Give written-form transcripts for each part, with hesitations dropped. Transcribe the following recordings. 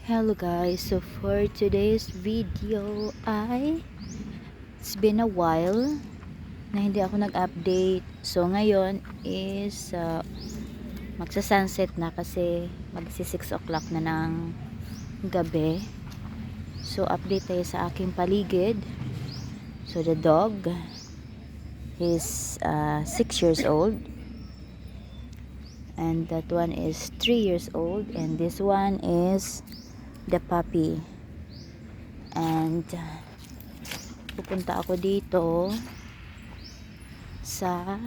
Hello guys, so for today's video it's been a while na hindi ako nag-update. So ngayon is magsa-sunset na kasi magsi 6 o'clock na ng gabi. So update tayo sa aking paligid. So the dog is 6 years old. And that one is 3 years old. And this one is the puppy. And pupunta ako dito sa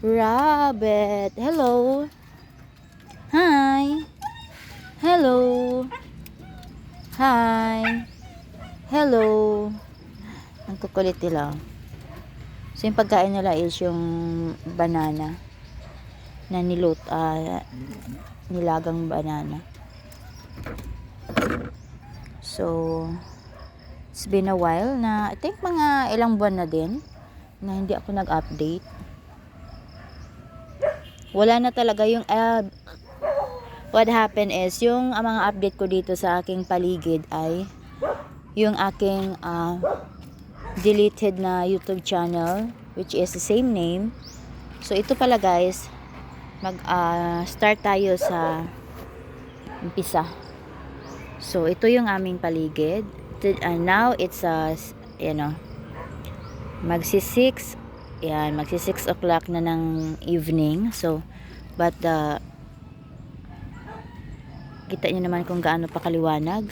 rabbit. Hello. Hi. Hello. Hi. Hello. Ang kukulit nila. So yung pagkain nila is yung banana na nilagang banana. So it's been a while na, I think mga ilang buwan na din na hindi ako nag-update. Wala na talaga yung what happened is yung mga update ko dito sa aking paligid ay yung aking deleted na YouTube channel, which is the same name. So ito pala guys, start tayo sa umpisa. So ito yung aming paligid. Now it's magsi 6 o'clock na ng evening. So but kita nyo naman kung gaano pa kaliwanag.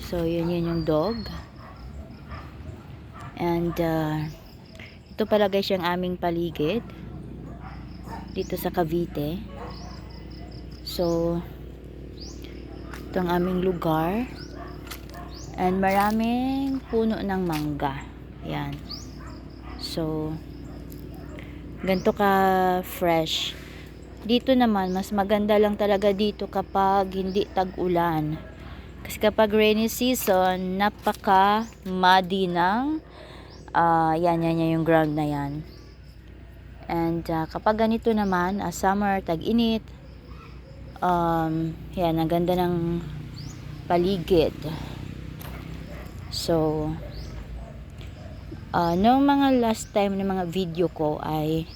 So yun yung dog. And ito pala guys yung aming paligid dito sa Cavite. So ito ang aming lugar. And maraming puno ng mangga. Yan. So ganito ka fresh. Dito naman mas maganda lang talaga dito kapag hindi tag-ulan. Kasi kapag rainy season, napaka muddy ng yan yung ground na yan. And kapag ganito naman, summer, tag-init, yan, ang ganda ng paligid. So noong mga last time na mga video ko ay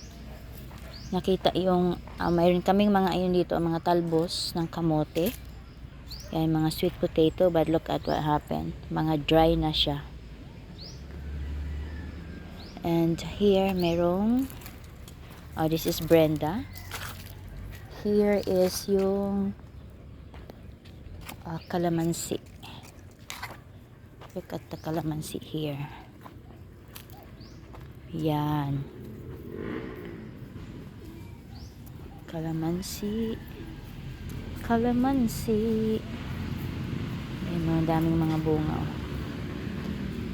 nakita yung mayroon kaming mga ayun dito, mga talbos ng kamote. Yan, mga sweet potato, but look at what happened. Mga dry na siya. And here merong this is Brenda. Here is yung calamansi. Look at the calamansi here. Yan. Calamansi. May mga daming mga bunga.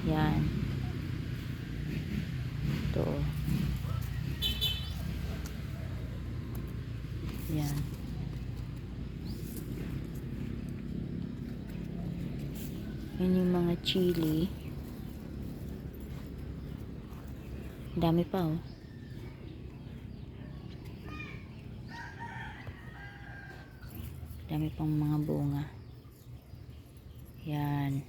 Yan. Ito. Yan. Yan yung mga chili. Dami pa oh. Dami pang mga bunga. Yan.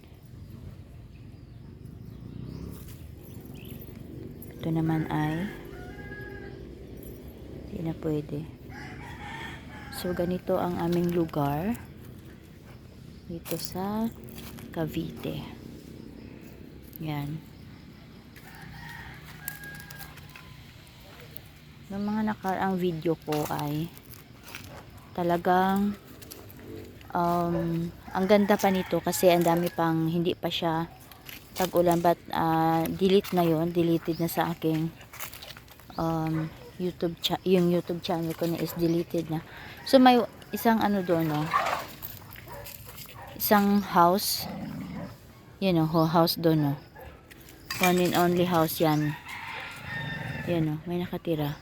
Ito naman ay hindi na pwede. So ganito ang aming lugar dito sa Cavite. Yan. Yung mga nakaraang video ko ay talagang ang ganda pa nito kasi ang dami pang hindi pa siya tag-ulan, but deleted na sa aking yung YouTube channel ko na is deleted na. So may isang doon isang house, house doon one and only house yan. May nakatira.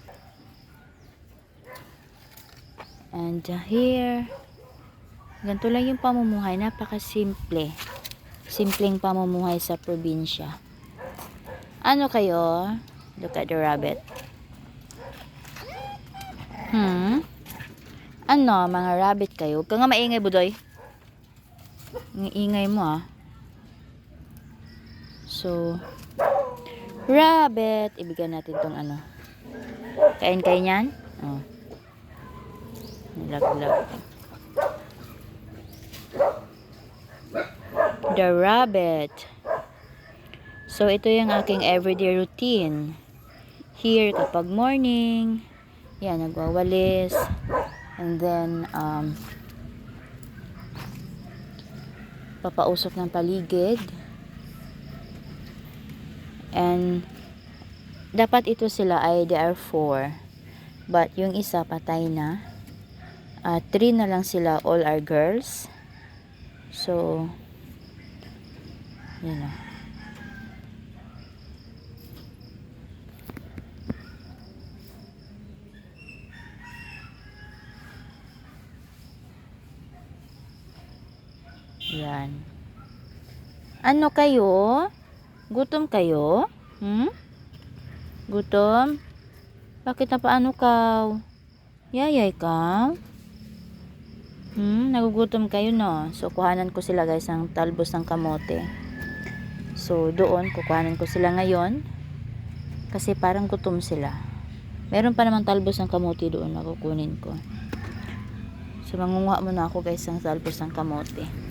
And here ganito lang yung pamumuhay, napakasimple. Simpleng pamumuhay sa probinsya. Ano kayo? Look at the rabbit. Ano, mga rabbit kayo. Huwag ka nga maingay, Budoy. Ang ingay mo, ah. So, rabbit. Ibigyan natin tong ano. Kain kayo niyan? Oh. Nilaglag. The rabbit. So, ito yung aking everyday routine. Here, kapag morning, yan, nagwawalis. And then, papausok ng paligid. And, dapat ito sila ay they are 4. But, yung isa patay na. 3 na lang sila, all are girls. So, yun na. Yan. Ano kayo? Gutom kayo? Gutom? Bakit na paano ka? Yayay ka? Nagugutom kayo, no? So, kuhanan ko sila, guys, ng talbos ng kamote. So, doon, kukuhanan ko sila ngayon. Kasi parang gutom sila. Meron pa namang talbos ng kamote doon na kukunin ko. So, mangunguha muna ako, guys, ng talbos ng kamote.